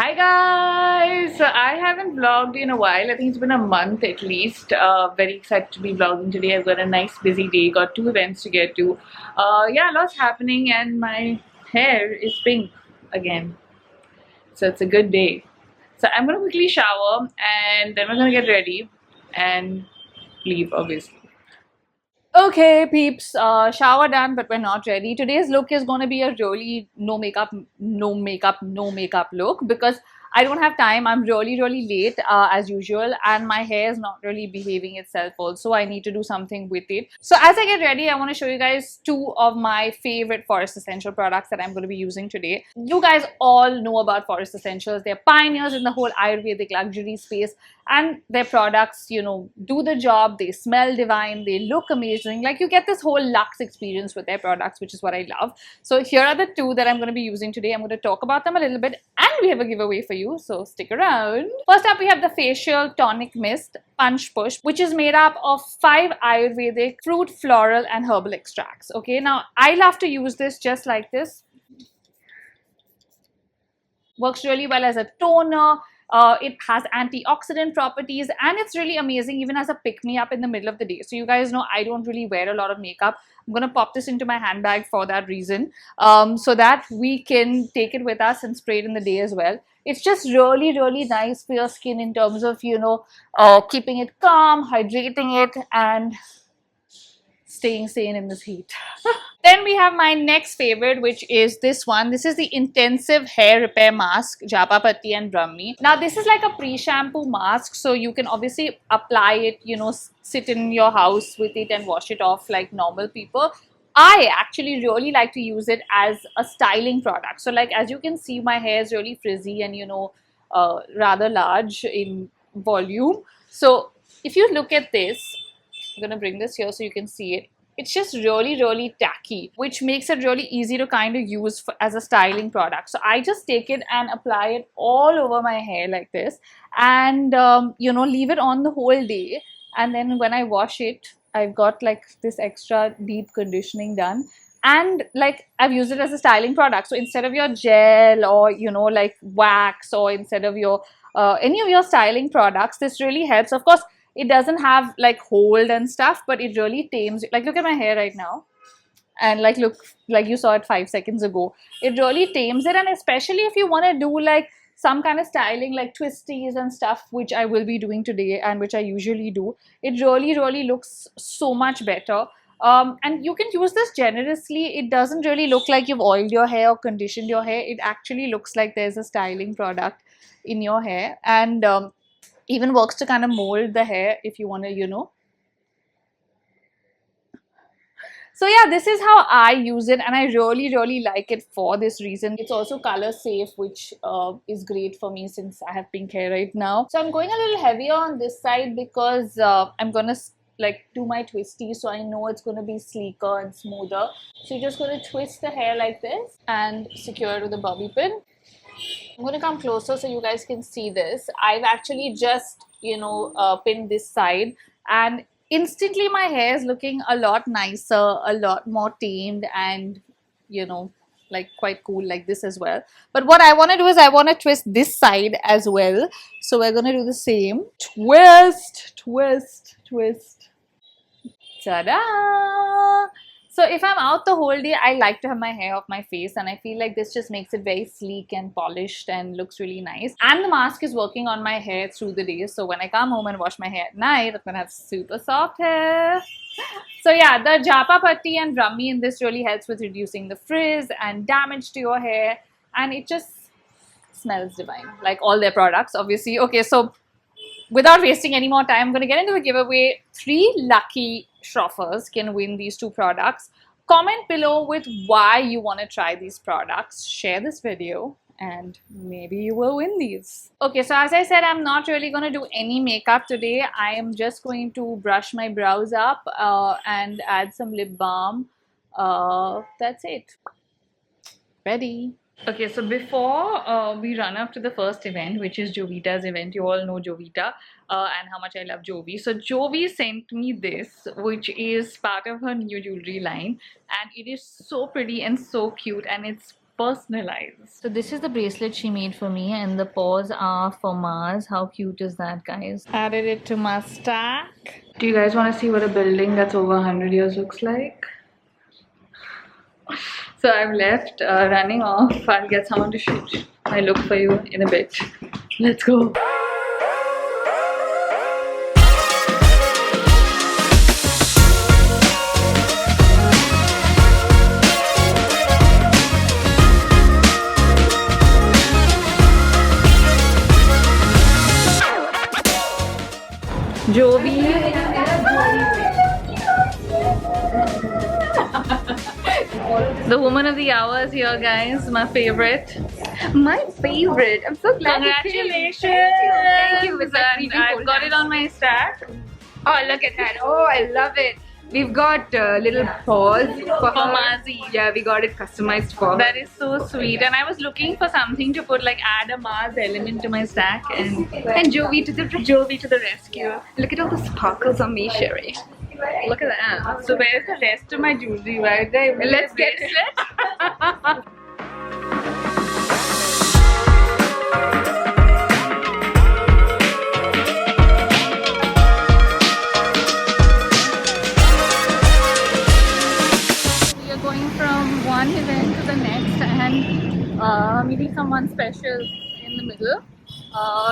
Hi guys! So I haven't vlogged in a while. I think it's been a month at least. Very excited to be vlogging today. I've got a nice busy day. Got two events to get to. Yeah, lots happening and my hair is pink again. So it's a good day. So I'm gonna quickly shower and then we're gonna get ready and leave obviously. Okay, peeps, shower done, but we're not ready. Today's look is going to be a really no makeup look because I don't have time. I'm really late as usual, and my hair is not really behaving itself also. I need to do something with it. So as I get ready, I want to show you guys two of my favorite Forest Essential products that I'm going to be using today. You guys all know about Forest Essentials. They're pioneers in the whole Ayurvedic luxury space, and their products, you know, do the job. They smell divine, they look amazing. Like, you get this whole luxe experience with their products, which is what I love. So here are the two that I'm going to be using today. I'm going to talk about them a little bit, and we have a giveaway for you, so stick around. First up, we have the Facial Tonic Mist Panchpushp, which is made up of 5 Ayurvedic fruit, floral and herbal extracts. Okay, now I love to use this just like this. Works really well as a toner. It has antioxidant properties, and it's really amazing even as a pick-me-up in the middle of the day. So you guys know I don't really wear a lot of makeup. I'm going to pop this into my handbag for that reason, so that we can take it with us and spray it in the day as well. It's just really nice for your skin in terms of, you know, keeping it calm, hydrating it, and staying sane in this heat. Then we have my next favorite, which is this one. This is the Intensive Hair Repair Mask, Japapatti and Brahmi. Now, this is like a pre-shampoo mask, so you can obviously apply it, you know, sit in your house with it and wash it off like normal people. I actually really like to use it as a styling product. So, like, as you can see, my hair is really frizzy and, you know, rather large in volume. So, if you look at this, I'm going to bring this here so you can see it. It's just really tacky, which makes it really easy to kind of use as a styling product. So I just take it and apply it all over my hair like this, and you know, leave it on the whole day. And then when I wash it, I've got like this extra deep conditioning done, and like I've used it as a styling product. So instead of your gel or, you know, like wax, or instead of your any of your styling products, this really helps. Of course, it doesn't have like hold and stuff, but it really tames. Like, look at my hair right now, and like, look, like you saw it 5 seconds ago. It really tames it, and especially if you want to do like some kind of styling like twisties and stuff, which I will be doing today and which I usually do, it really looks so much better. And you can use this generously. It doesn't really look like you've oiled your hair or conditioned your hair. It actually looks like there's a styling product in your hair, and even works to kind of mold the hair if you want to, you know. So yeah, this is how I use it, and I really like it for this reason. It's also color safe, which is great for me since I have pink hair right now. So I'm going a little heavier on this side because I'm gonna like do my twisty, so I know it's going to be sleeker and smoother. So you're just going to twist the hair like this and secure it with a bobby pin. I'm going to come closer so you guys can see this. I've actually just, you know, pinned this side, and instantly my hair is looking a lot nicer, a lot more tamed, and, you know, like quite cool like this as well. But what I want to do is I want to twist this side as well. So we're going to do the same. Twist. Ta-da! So if I'm out the whole day, I like to have my hair off my face, and I feel like this just makes it very sleek and polished and looks really nice. And the mask is working on my hair through the day, so when I come home and wash my hair at night, I'm gonna have super soft hair. So yeah, the Japapatti and Brahmi in this really helps with reducing the frizz and damage to your hair, and it just smells divine, like all their products, obviously. Okay, so without wasting any more time, I'm going to get into the giveaway. 3 lucky Shroffers can win these 2 products. Comment below with why you want to try these products. Share this video and maybe you will win these. Okay, so as I said, I'm not really going to do any makeup today. I am just going to brush my brows up and add some lip balm. That's it. Ready. Okay, so before we run up to the first event, which is Jovita's event, you all know Jovita and how much I love Jovi. So Jovi sent me this, which is part of her new jewelry line, and it is so pretty and so cute, and it's personalized. So this is the bracelet she made for me, and the paws are for Mars. How cute is that, guys? Added it to my stack. Do you guys want to see what a building that's over 100 years looks like? So I'm left running off. I'll get someone to shoot my look for you in a bit. Let's go. Jovi. The woman of the hour is here, guys. My favorite. My favorite. I'm so glad. Congratulations. Thank you. I've got it on my stack. Oh, look at that. Oh, I love it. We've got little paws for Marzi. Yeah, we got it customized for her. That is so sweet. And I was looking for something to put, like add a Mars element to my stack, and Jovi to the rescue. Look at all the sparkles on me, Sherry. Look at that. So where's the rest of my jewelry? Right there. Let's get it. One event to the next, and meeting someone special in the middle.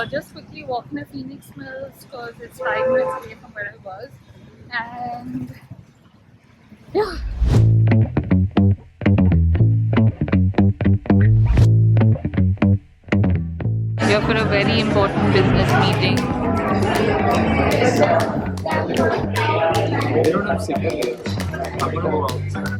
Just quickly walking the Phoenix Mills because it's 5 minutes away from where I was, and yeah. Here for a very important business meeting. They don't have signal here. I'm gonna go outside.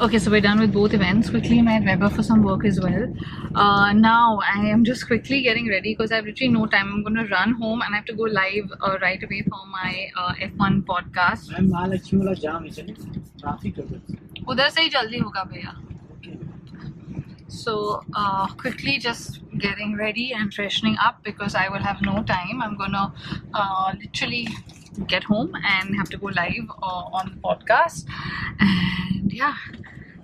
Okay, so we're done with both events. Quickly met Weber for some work as well. Now I am just quickly getting ready because I have literally no time. I'm going to run home and I have to go live right away for my F1 podcast. I'm Mahalakshmi wala jam, isn't it? Traffic of it. उधर से ही जल्दी होगा भैया. So quickly just getting ready and freshening up because I will have no time. I'm gonna literally get home and have to go live on the podcast, and yeah,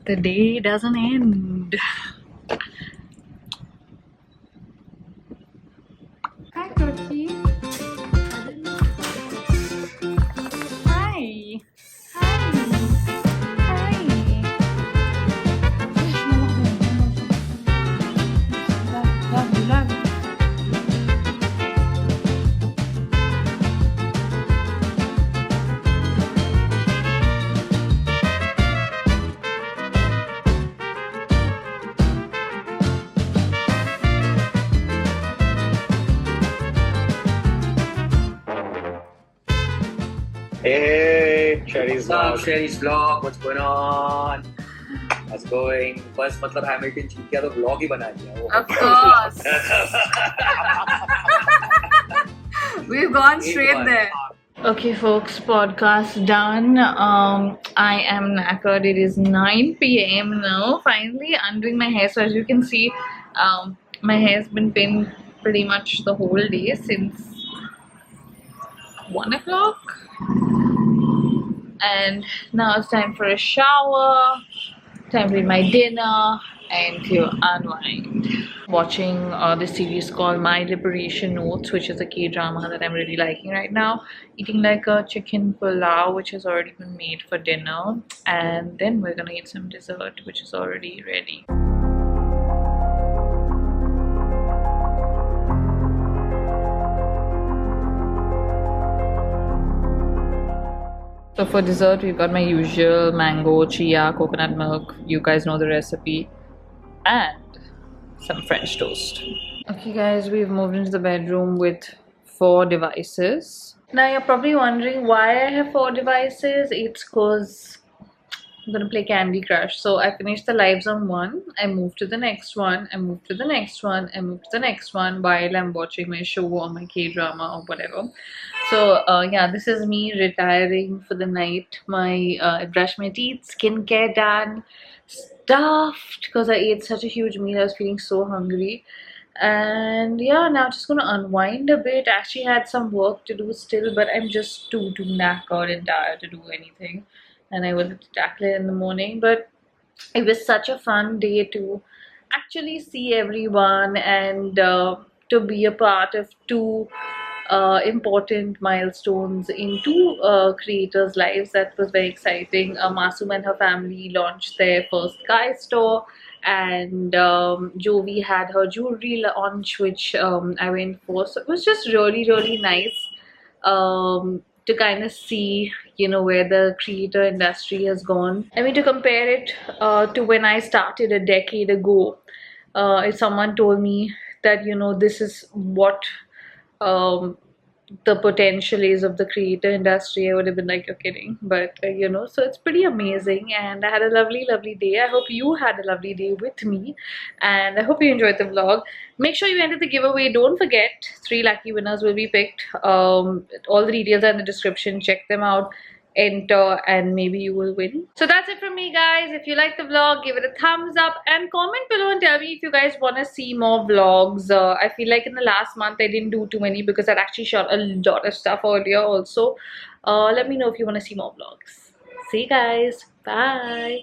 the day doesn't end. Hi Kochi. Hi. Hey, Sherry's What's up, vlog. Sherry's vlog? What's going on? How's it going? बस मतलब Hamilton जीत गया तो vlog ही बना लिया वो. Of course. We've gone straight there. Okay, folks, podcast done. I am knackered. It is 9 p.m. now. Finally, undoing my hair. So as you can see, my hair's been pinned pretty much the whole day since 1 o'clock. And now it's time for a shower, time to eat my dinner, and to unwind. Watching this series called My Liberation Notes, which is a K-drama that I'm really liking right now. Eating like a chicken pulao, which has already been made for dinner. And then we're gonna eat some dessert, which is already ready. So for dessert, we've got my usual mango, chia, coconut milk. You guys know the recipe. And some French toast. Okay guys, we've moved into the bedroom with 4 devices. Now you're probably wondering why I have 4 devices. It's because I'm gonna play Candy Crush. So I finished the lives on one, I moved to the next one, I moved to the next one, I moved to the next one while I'm watching my show or my K-drama or whatever. So yeah, this is me retiring for the night. I brushed my teeth, skincare done, stuffed because I ate such a huge meal. I was feeling so hungry. And yeah, now just gonna unwind a bit. I actually had some work to do still, but I'm just too knackered and tired to do anything. And I will have to tackle it in the morning. But it was such a fun day to actually see everyone and to be a part of two important milestones in two creators' lives. That was very exciting. Masum and her family launched their first Guy store, and Jovi had her jewelry launch, which I went for. So it was just really nice to kind of see, you know, where the creator industry has gone. I mean, to compare it to when I started a decade ago, if someone told me that, you know, this is what um, the potential is of the creator industry, I would have been like, you're kidding. But you know, so it's pretty amazing, and I had a lovely day. I hope you had a lovely day with me, and I hope you enjoyed the vlog. Make sure you enter the giveaway. Don't forget, 3 lucky winners will be picked. All the details are in the description. Check them out, enter, and maybe you will win. So that's it from me, guys. If you like the vlog, give it a thumbs up and comment below and tell me if you guys want to see more vlogs. I feel like in the last month I didn't do too many because I'd actually shot a lot of stuff earlier also. Let me know if you want to see more vlogs. See you guys. Bye.